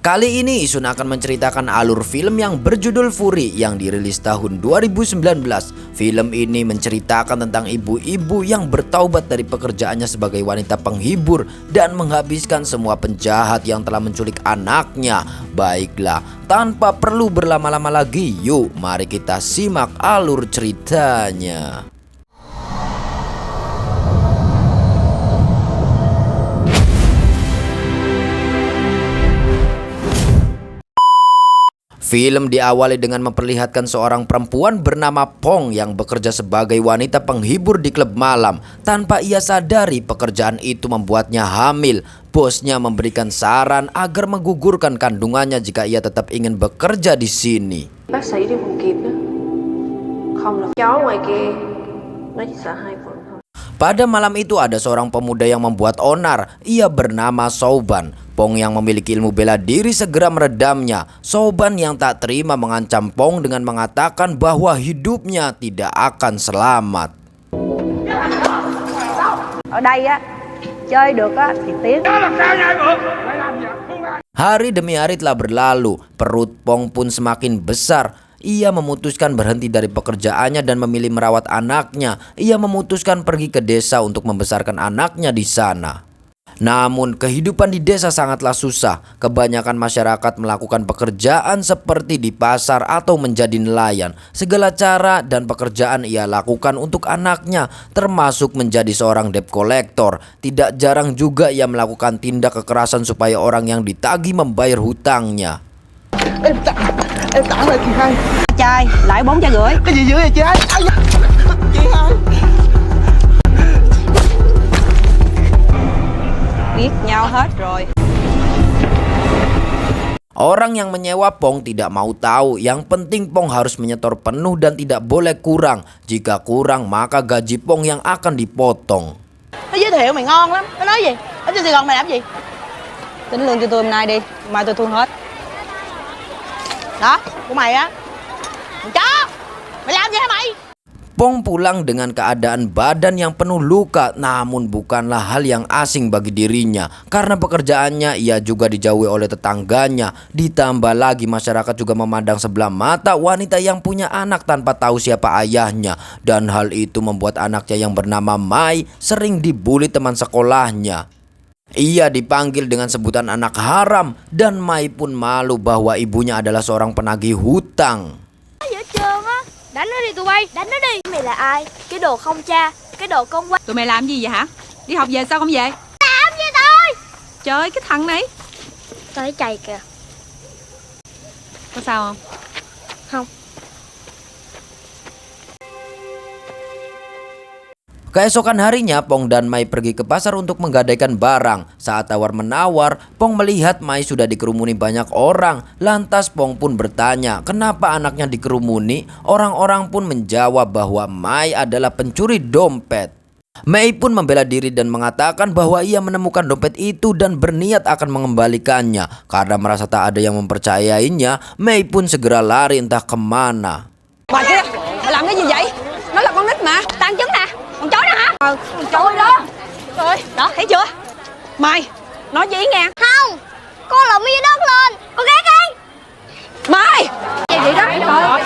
Kali ini Isun akan menceritakan alur film yang berjudul Fury yang dirilis tahun 2019. Film ini menceritakan tentang ibu-ibu yang bertaubat dari pekerjaannya sebagai wanita penghibur dan menghabiskan semua penjahat yang telah menculik anaknya. Baiklah, tanpa perlu berlama-lama lagi, yuk mari kita simak alur ceritanya. Film diawali dengan memperlihatkan seorang perempuan bernama Pong yang bekerja sebagai wanita penghibur di klub malam. Tanpa ia sadari, pekerjaan itu membuatnya hamil. Bosnya memberikan saran agar menggugurkan kandungannya jika ia tetap ingin bekerja di sini. Bác sĩ đi cùng kịp đó. Không là cháu ngoài kia nó chỉ sợ 2 phần thôi. Pada malam itu ada seorang pemuda yang membuat onar. Ia bernama Souban. Pong yang memiliki ilmu bela diri segera meredamnya. Souban yang tak terima mengancam Pong dengan mengatakan bahwa hidupnya tidak akan selamat. Ở đây á, chơi được á thì tiến. Hari demi hari telah berlalu. Perut Pong pun semakin besar. Ia memutuskan berhenti dari pekerjaannya dan memilih merawat anaknya. Ia memutuskan pergi ke desa untuk membesarkan anaknya di sana. Namun kehidupan di desa sangatlah susah. Kebanyakan masyarakat melakukan pekerjaan seperti di pasar atau menjadi nelayan. Segala cara dan pekerjaan ia lakukan untuk anaknya, termasuk menjadi seorang debt collector. Tidak jarang juga ia melakukan tindak kekerasan supaya orang yang ditagih membayar hutangnya. Em tặng lại chị hai. Trai, lại 4 chai rưỡi. Cái gì dữ vậy chị hai? Chị hai. Biết nhau hết rồi. Orang yang menyewa Pong tidak mau tahu. Yang penting Pong harus menyetor penuh dan tidak boleh kurang. Jika kurang maka gaji Pong yang akan dipotong. Nó giới thiệu mày ngon lắm. Nó nói gì? Ở trên Sài Gòn mày làm gì? Tính lương cho tôi hôm nay đi. Mai tôi thu hết. Đó, của mày á. Thằng chó, mày làm gì hả mày? Pong pulang dengan keadaan badan yang penuh luka, namun bukanlah hal yang asing bagi dirinya. Karena pekerjaannya ia juga dijauhi oleh tetangganya. Ditambah lagi masyarakat juga memandang sebelah mata wanita yang punya anak tanpa tahu siapa ayahnya. Dan hal itu membuat anaknya yang bernama Mai sering dibully teman sekolahnya. Ia dipanggil dengan sebutan anak haram dan Mai pun malu bahwa ibunya adalah seorang penagih hutang. Ở trường á, đánh nó đi tụi bay, đánh nó đi. Mày là ai? Cái đồ không cha, cái đồ con quay. Tụi mày làm gì vậy hả? Đi học về sao không về? Làm gì thôi? Trời ơi, cái thằng này. Tới chày kìa. Có sao không? Không. Keesokan harinya Pong dan Mai pergi ke pasar untuk menggadaikan barang. Saat tawar-menawar, Pong melihat Mai sudah dikerumuni banyak orang. Lantas Pong pun bertanya, kenapa anaknya dikerumuni? Orang-orang pun menjawab bahwa Mai adalah pencuri dompet. Mai pun membela diri dan mengatakan bahwa ia menemukan dompet itu dan berniat akan mengembalikannya. Karena merasa tak ada yang mempercayainya, Mai pun segera lari entah kemana. Mày kia, mày làm cái gì vậy? Nó là con nít mà. Tăng chứng nè, con chó đó hả? Con chó đó. Trời ơi, đó, thấy chưa? Mày, nói với Ý nghe. Không, con lộn mi đất lên, con ghét đi. Mày! Gì vậy đó?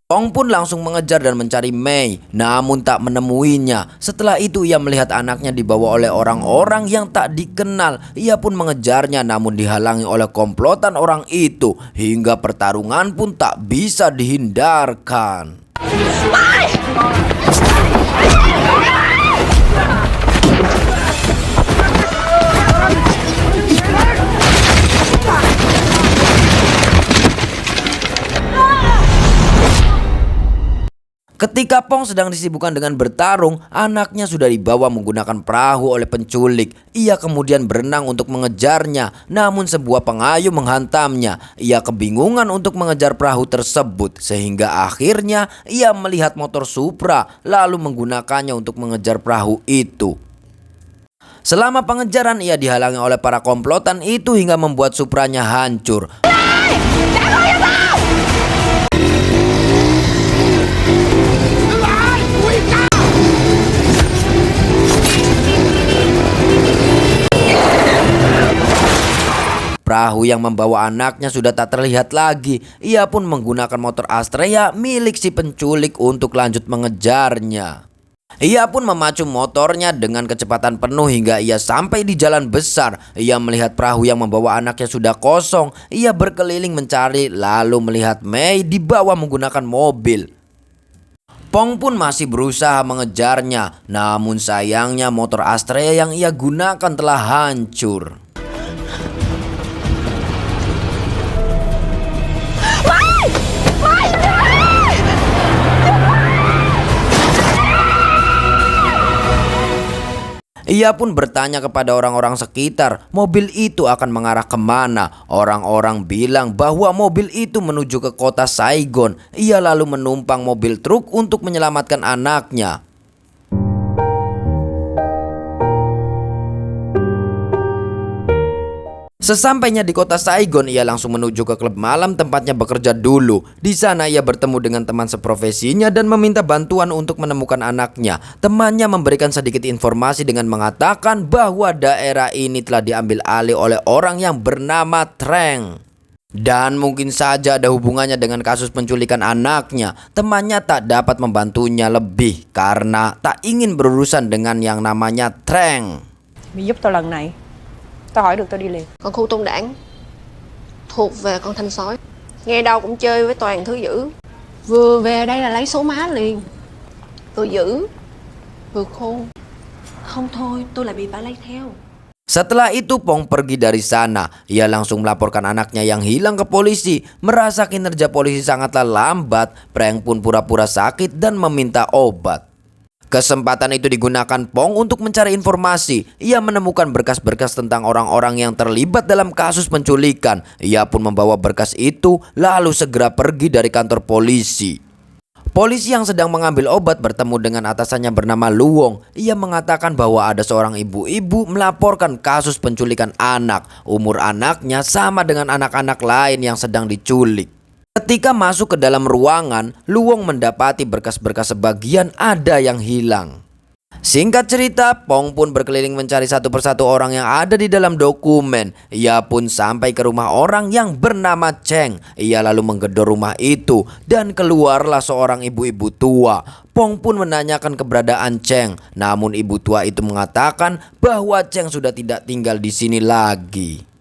Pong pun langsung mengejar dan mencari Mai, namun tak menemuinya. Setelah itu ia melihat anaknya dibawa oleh orang-orang yang tak dikenal. Ia pun mengejarnya namun dihalangi oleh komplotan orang itu. Hingga pertarungan pun tak bisa dihindarkan. Mày! Ketika Pong sedang disibukkan dengan bertarung, anaknya sudah dibawa menggunakan perahu oleh penculik. Ia kemudian berenang untuk mengejarnya, namun sebuah pengayuh menghantamnya. Ia kebingungan untuk mengejar perahu tersebut, sehingga akhirnya ia melihat motor Supra, lalu menggunakannya untuk mengejar perahu itu. Selama pengejaran ia dihalangi oleh para komplotan itu hingga membuat Supranya hancur. perahu yang membawa anaknya sudah tak terlihat lagi. Ia pun menggunakan motor Astrea milik si penculik untuk lanjut mengejarnya. Ia pun memacu motornya dengan kecepatan penuh hingga ia sampai di jalan besar. Ia melihat perahu yang membawa anaknya sudah kosong. Ia berkeliling mencari lalu melihat Mei dibawa menggunakan mobil. Pong pun masih berusaha mengejarnya, namun sayangnya motor Astrea yang ia gunakan telah hancur. Ia pun bertanya kepada orang-orang sekitar, mobil itu akan mengarah kemana. Orang-orang bilang bahwa mobil itu menuju ke kota Saigon. Ia lalu menumpang mobil truk untuk menyelamatkan anaknya. Sesampainya di kota Saigon, ia langsung menuju ke klub malam tempatnya bekerja dulu. Di sana ia bertemu dengan teman seprofesinya dan meminta bantuan untuk menemukan anaknya. Temannya memberikan sedikit informasi dengan mengatakan bahwa daerah ini telah diambil alih oleh orang yang bernama Trang. Dan mungkin saja ada hubungannya dengan kasus penculikan anaknya. Temannya tak dapat membantunya lebih karena tak ingin berurusan dengan yang namanya Trang. Mày giúp tao lần này, tao hỏi được tao đi liền. Còn khu tôn đảng thuộc về con thanh sói. Nghe đâu cũng chơi với toàn thứ dữ. Vừa về đây là lấy số má liền. Vừa dữ, vừa khôn. Không thôi, tôi lại bị bà lấy theo. Setelah itu Pong pergi dari sana. Ia langsung melaporkan anaknya yang hilang ke polisi. Merasa kinerja polisi sangatlah lambat, Preng pun pura-pura sakit dan meminta obat. Kesempatan itu digunakan Pong untuk mencari informasi. Ia menemukan berkas-berkas tentang orang-orang yang terlibat dalam kasus penculikan. Ia pun membawa berkas itu lalu segera pergi dari kantor polisi. Polisi yang sedang mengambil obat bertemu dengan atasannya bernama Luong. Ia mengatakan bahwa ada seorang ibu-ibu melaporkan kasus penculikan anak. Umur anaknya sama dengan anak-anak lain yang sedang diculik. Ketika masuk ke dalam ruangan, Luong mendapati berkas-berkas sebagian ada yang hilang. Singkat cerita, Pong pun berkeliling mencari satu persatu orang yang ada di dalam dokumen. Ia pun sampai ke rumah orang yang bernama Cheng. Ia lalu menggedor rumah itu dan keluarlah seorang ibu-ibu tua. Pong pun menanyakan keberadaan Cheng, namun ibu tua itu mengatakan bahwa Cheng sudah tidak tinggal di sini lagi.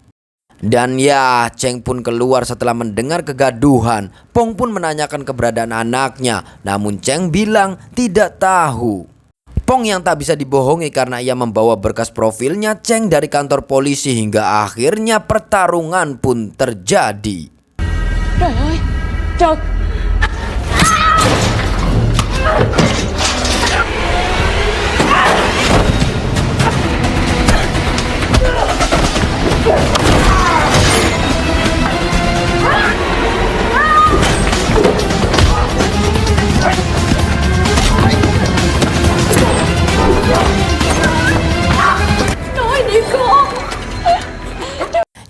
Dan ya, Cheng pun keluar setelah mendengar kegaduhan. Pong pun menanyakan keberadaan anaknya, namun Cheng bilang tidak tahu. Pong yang tak bisa dibohongi karena ia membawa berkas profilnya Cheng dari kantor polisi hingga akhirnya pertarungan pun terjadi. Trời ơi, trời.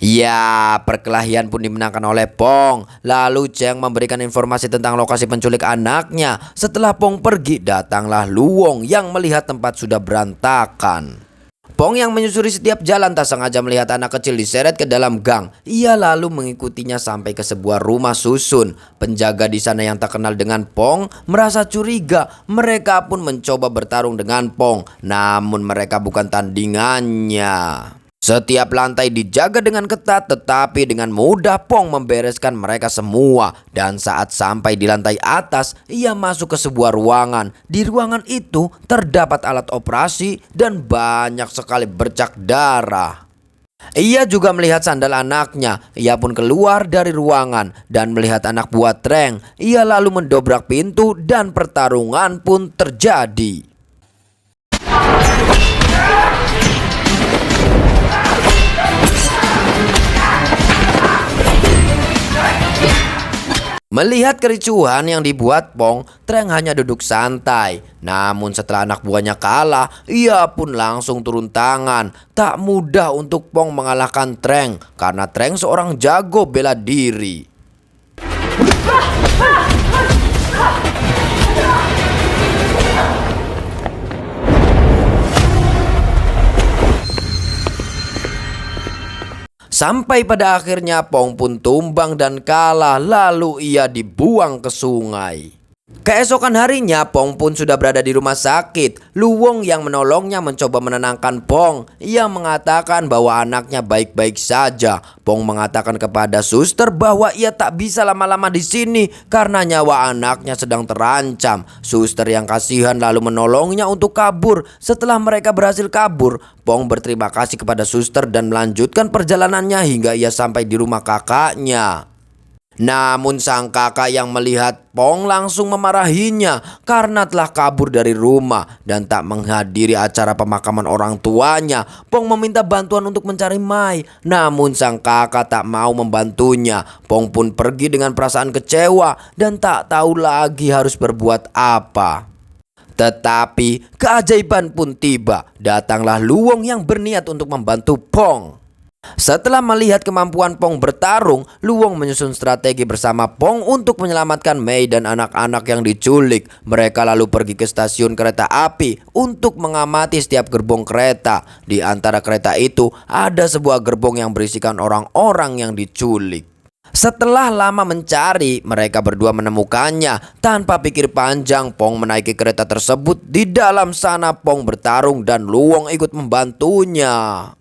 Ya, perkelahian pun dimenangkan oleh Pong. Lalu Cheng memberikan informasi tentang lokasi penculik anaknya. Setelah Pong pergi, datanglah Luong yang melihat tempat sudah berantakan. Pong yang menyusuri setiap jalan tak sengaja melihat anak kecil diseret ke dalam gang. Ia lalu mengikutinya sampai ke sebuah rumah susun. Penjaga di sana yang tak kenal dengan Pong merasa curiga. Mereka pun mencoba bertarung dengan Pong, namun mereka bukan tandingannya. Setiap lantai dijaga dengan ketat, tetapi dengan mudah Pong membereskan mereka semua. Dan saat sampai di lantai atas, ia masuk ke sebuah ruangan. Di ruangan itu terdapat alat operasi dan banyak sekali bercak darah. Ia juga melihat sandal anaknya. Ia pun keluar dari ruangan dan melihat anak buah Trang. Ia lalu mendobrak pintu dan pertarungan pun terjadi. Melihat kericuhan yang dibuat Pong, Trang hanya duduk santai. Namun setelah anak buahnya kalah, ia pun langsung turun tangan. Tak mudah untuk Pong mengalahkan Trang, karena Trang seorang jago bela diri. Sampai pada akhirnya Pong pun tumbang dan kalah, lalu ia dibuang ke sungai. Keesokan harinya Pong pun sudah berada di rumah sakit. Luwong yang menolongnya mencoba menenangkan Pong. Ia mengatakan bahwa anaknya baik-baik saja. Pong mengatakan kepada suster bahwa ia tak bisa lama-lama di sini karena nyawa anaknya sedang terancam. Suster yang kasihan lalu menolongnya untuk kabur. Setelah mereka berhasil kabur, Pong berterima kasih kepada suster dan melanjutkan perjalanannya hingga ia sampai di rumah kakaknya. Namun sang kakak yang melihat Pong langsung memarahinya karena telah kabur dari rumah dan tak menghadiri acara pemakaman orang tuanya. Pong meminta bantuan untuk mencari Mai, namun sang kakak tak mau membantunya. Pong pun pergi dengan perasaan kecewa dan tak tahu lagi harus berbuat apa. Tetapi keajaiban pun tiba. Datanglah Luwong yang berniat untuk membantu Pong. Setelah melihat kemampuan Pong bertarung, Luwong menyusun strategi bersama Pong untuk menyelamatkan Mei dan anak-anak yang diculik. Mereka lalu pergi ke stasiun kereta api untuk mengamati setiap gerbong kereta. Di antara kereta itu ada sebuah gerbong yang berisikan orang-orang yang diculik. Setelah lama mencari, mereka berdua menemukannya. Tanpa pikir panjang, Pong menaiki kereta tersebut. Di dalam sana Pong bertarung dan Luwong ikut membantunya.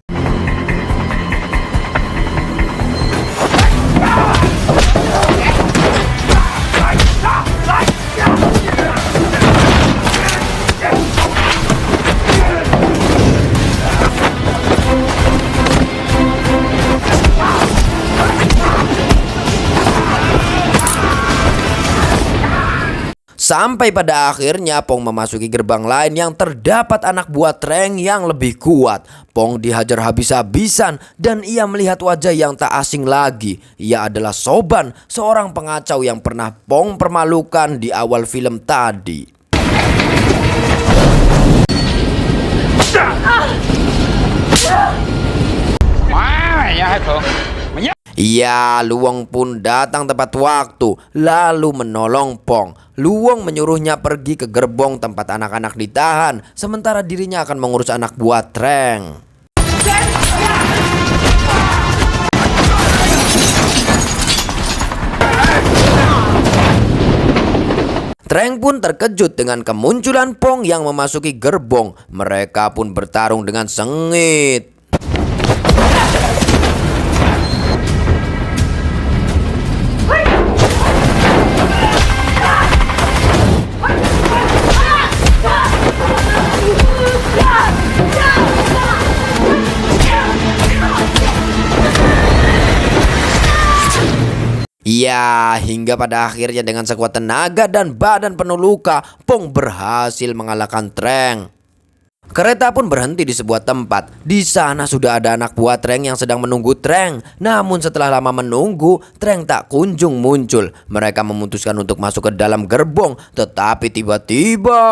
Sampai pada akhirnya Pong memasuki gerbang lain yang terdapat anak buah Treng yang lebih kuat. Pong dihajar habis-habisan dan ia melihat wajah yang tak asing lagi. Ia adalah Soban, seorang pengacau yang pernah Pong permalukan di awal film tadi. Ya, Luwong pun datang tepat waktu lalu menolong Pong. Luwong menyuruhnya pergi ke gerbong tempat anak-anak ditahan, sementara dirinya akan mengurus anak buah Treng. Treng pun terkejut dengan kemunculan Pong yang memasuki gerbong. Mereka pun bertarung dengan sengit. Ya, hingga pada akhirnya dengan sekuat tenaga dan badan penuh luka, Pong berhasil mengalahkan Treng. Kereta pun berhenti di sebuah tempat. Di sana sudah ada anak buah Treng yang sedang menunggu Treng. Namun setelah lama menunggu, Treng tak kunjung muncul. Mereka memutuskan untuk masuk ke dalam gerbong, tetapi tiba-tiba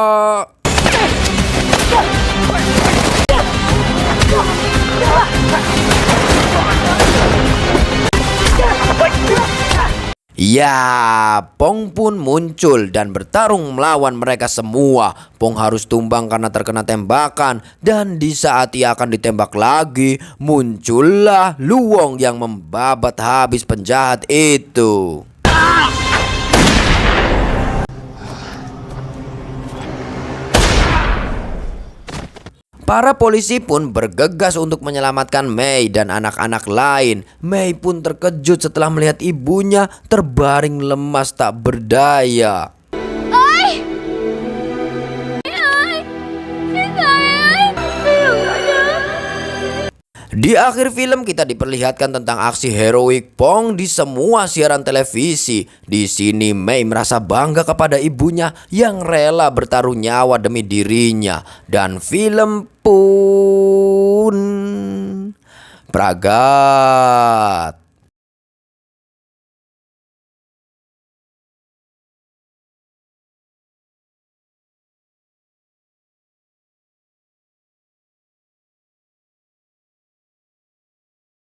ya, Pong pun muncul dan bertarung melawan mereka semua. Pong harus tumbang karena terkena tembakan. Dan di saat ia akan ditembak lagi, muncullah Luwong yang membabat habis penjahat itu. Para polisi pun bergegas untuk menyelamatkan Mei dan anak-anak lain. Mei pun terkejut setelah melihat ibunya terbaring lemas tak berdaya. Di akhir film kita diperlihatkan tentang aksi heroik Pong di semua siaran televisi. Di sini Mei merasa bangga kepada ibunya yang rela bertaruh nyawa demi dirinya. Dan film pun pragat.